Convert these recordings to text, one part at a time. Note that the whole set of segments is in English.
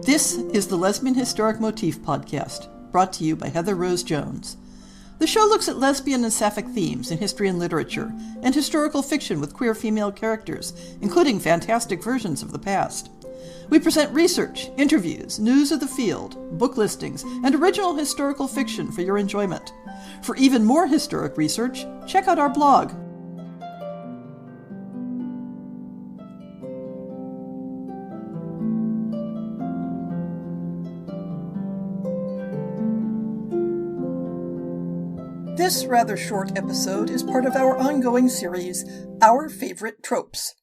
This is the Lesbian Historic Motif Podcast, brought to you by Heather Rose Jones. The show looks at lesbian and sapphic themes in history and literature, and historical fiction with queer female characters, including fantastic versions of the past. We present research, interviews, news of the field, book listings, and original historical fiction for your enjoyment. For even more historic research, check out our blog. This rather short episode is part of our ongoing series, Our Favorite Tropes.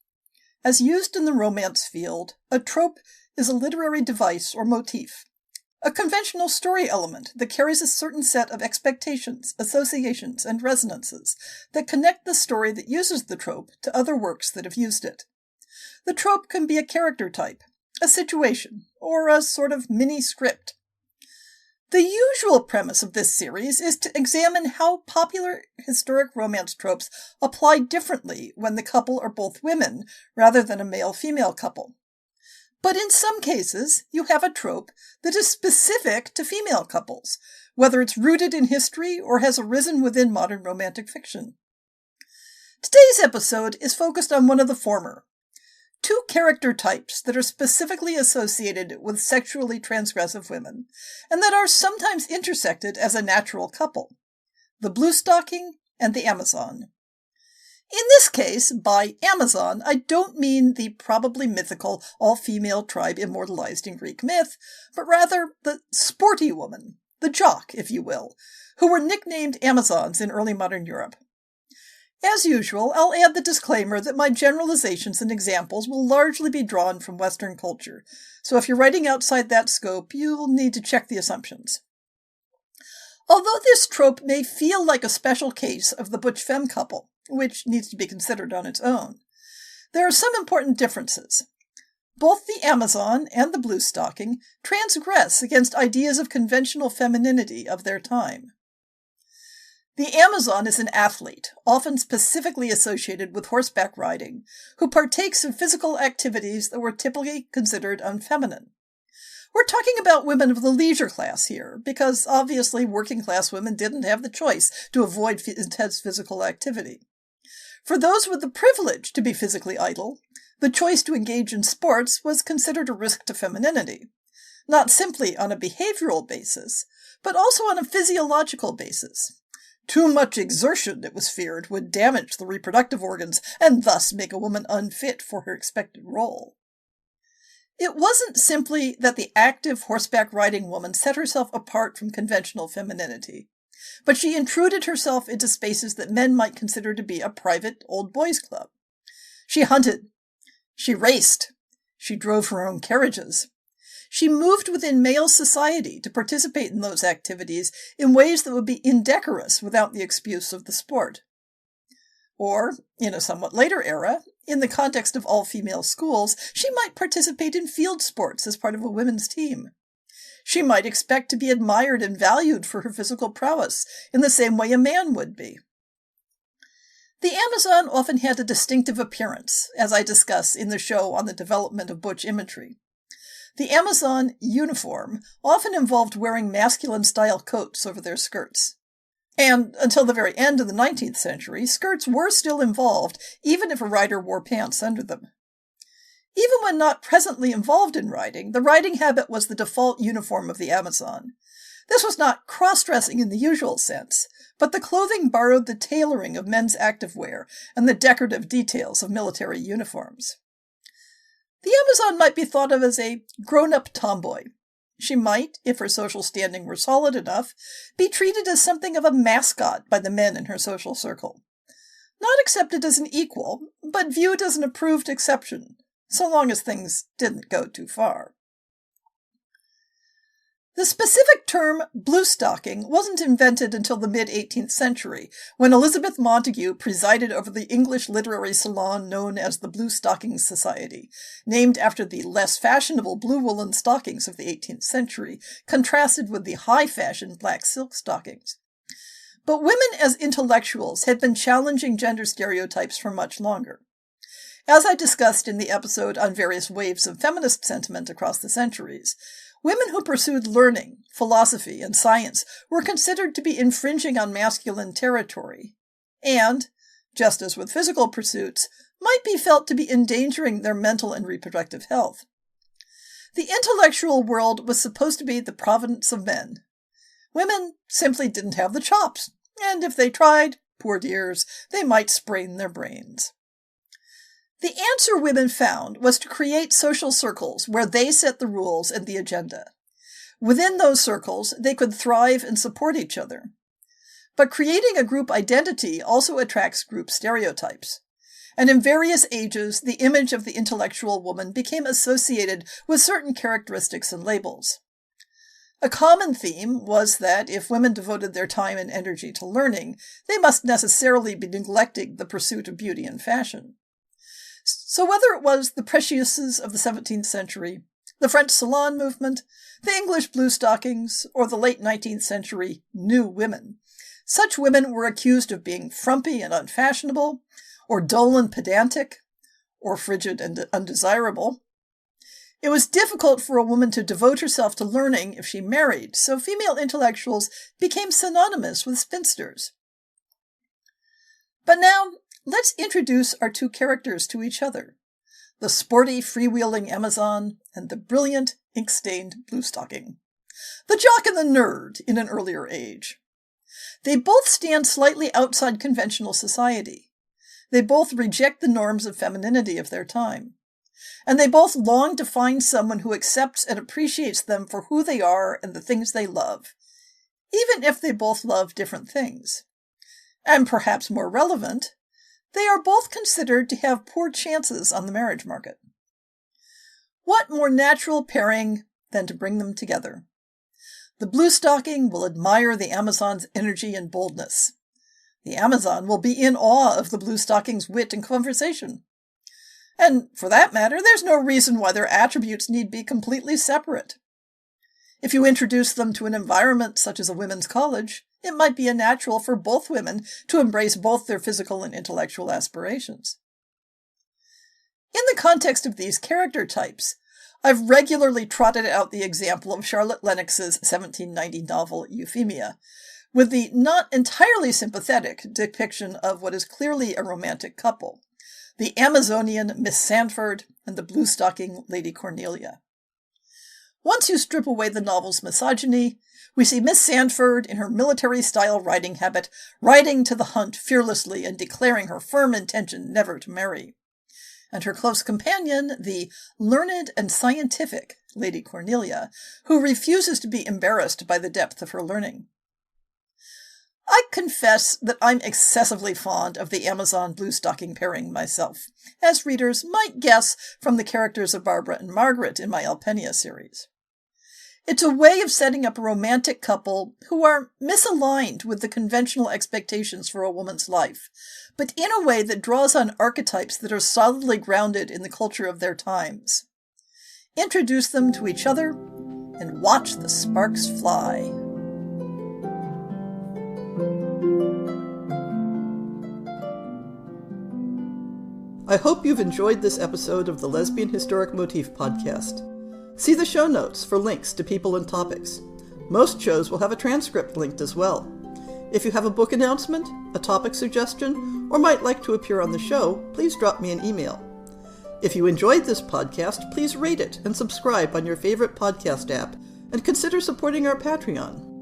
As used in the romance field, a trope is a literary device or motif, a conventional story element that carries a certain set of expectations, associations, and resonances that connect the story that uses the trope to other works that have used it. The trope can be a character type, a situation, or a sort of mini-script. The usual premise of this series is to examine how popular historic romance tropes apply differently when the couple are both women rather than a male-female couple. But in some cases, you have a trope that is specific to female couples, whether it's rooted in history or has arisen within modern romantic fiction. Today's episode is focused on one of the former. Two character types that are specifically associated with sexually transgressive women, and that are sometimes intersected as a natural couple, the Bluestocking and the Amazon. In this case, by Amazon, I don't mean the probably mythical all-female tribe immortalized in Greek myth, but rather the sporty woman, the jock, if you will, who were nicknamed Amazons in early modern Europe. As usual, I'll add the disclaimer that my generalizations and examples will largely be drawn from Western culture, so if you're writing outside that scope, you'll need to check the assumptions. Although this trope may feel like a special case of the butch-femme couple, which needs to be considered on its own, there are some important differences. Both the Amazon and the Bluestocking transgress against ideas of conventional femininity of their time. The Amazon is an athlete, often specifically associated with horseback riding, who partakes of physical activities that were typically considered unfeminine. We're talking about women of the leisure class here, because obviously working-class women didn't have the choice to avoid intense physical activity. For those with the privilege to be physically idle, the choice to engage in sports was considered a risk to femininity, not simply on a behavioral basis, but also on a physiological basis. Too much exertion, it was feared, would damage the reproductive organs and thus make a woman unfit for her expected role. It wasn't simply that the active horseback riding woman set herself apart from conventional femininity, but she intruded herself into spaces that men might consider to be a private old boys' club. She hunted. She raced. She drove her own carriages. She moved within male society to participate in those activities in ways that would be indecorous without the excuse of the sport. Or, in a somewhat later era, in the context of all-female schools, she might participate in field sports as part of a women's team. She might expect to be admired and valued for her physical prowess in the same way a man would be. The Amazon often had a distinctive appearance, as I discuss in the show on the development of butch imagery. The Amazon uniform often involved wearing masculine-style coats over their skirts. And until the very end of the 19th century, skirts were still involved, even if a rider wore pants under them. Even when not presently involved in riding, the riding habit was the default uniform of the Amazon. This was not cross-dressing in the usual sense, but the clothing borrowed the tailoring of men's activewear and the decorative details of military uniforms. The Amazon might be thought of as a grown-up tomboy. She might, if her social standing were solid enough, be treated as something of a mascot by the men in her social circle. Not accepted as an equal, but viewed as an approved exception, so long as things didn't go too far. The specific term bluestocking wasn't invented until the mid-18th century, when Elizabeth Montagu presided over the English literary salon known as the Bluestockings Society, named after the less fashionable blue woolen stockings of the 18th century, contrasted with the high-fashion black silk stockings. But women as intellectuals had been challenging gender stereotypes for much longer. As I discussed in the episode on various waves of feminist sentiment across the centuries, women who pursued learning, philosophy, and science were considered to be infringing on masculine territory, and, just as with physical pursuits, might be felt to be endangering their mental and reproductive health. The intellectual world was supposed to be the province of men. Women simply didn't have the chops, and if they tried, poor dears, they might sprain their brains. The answer women found was to create social circles where they set the rules and the agenda. Within those circles, they could thrive and support each other. But creating a group identity also attracts group stereotypes. And in various ages, the image of the intellectual woman became associated with certain characteristics and labels. A common theme was that if women devoted their time and energy to learning, they must necessarily be neglecting the pursuit of beauty and fashion. So whether it was the Precieuses of the 17th century, the French salon movement, the English Bluestockings, or the late 19th century New Women, such women were accused of being frumpy and unfashionable, or dull and pedantic, or frigid and undesirable. It was difficult for a woman to devote herself to learning if she married, so female intellectuals became synonymous with spinsters. But now, let's introduce our two characters to each other, the sporty, freewheeling Amazon and the brilliant, ink-stained Bluestocking, the jock and the nerd in an earlier age. They both stand slightly outside conventional society. They both reject the norms of femininity of their time. And they both long to find someone who accepts and appreciates them for who they are and the things they love, even if they both love different things. And perhaps more relevant, they are both considered to have poor chances on the marriage market. What more natural pairing than to bring them together? The Bluestocking will admire the Amazon's energy and boldness. The Amazon will be in awe of the Bluestocking's wit and conversation. And, for that matter, there's no reason why their attributes need be completely separate. If you introduce them to an environment such as a women's college, it might be natural for both women to embrace both their physical and intellectual aspirations. In the context of these character types, I've regularly trotted out the example of Charlotte Lennox's 1790 novel Euphemia, with the not entirely sympathetic depiction of what is clearly a romantic couple, the Amazonian Miss Sandford and the Bluestocking Lady Cornelia. Once you strip away the novel's misogyny, we see Miss Sandford in her military-style riding habit, riding to the hunt fearlessly and declaring her firm intention never to marry. And her close companion, the learned and scientific Lady Cornelia, who refuses to be embarrassed by the depth of her learning. I confess that I'm excessively fond of the Amazon Bluestocking pairing myself, as readers might guess from the characters of Barbara and Margaret in my Alpenia series. It's a way of setting up a romantic couple who are misaligned with the conventional expectations for a woman's life, but in a way that draws on archetypes that are solidly grounded in the culture of their times. Introduce them to each other and watch the sparks fly. I hope you've enjoyed this episode of the Lesbian Historic Motif Podcast. See the show notes for links to people and topics. Most shows will have a transcript linked as well. If you have a book announcement, a topic suggestion, or might like to appear on the show, please drop me an email. If you enjoyed this podcast, please rate it and subscribe on your favorite podcast app, and consider supporting our Patreon.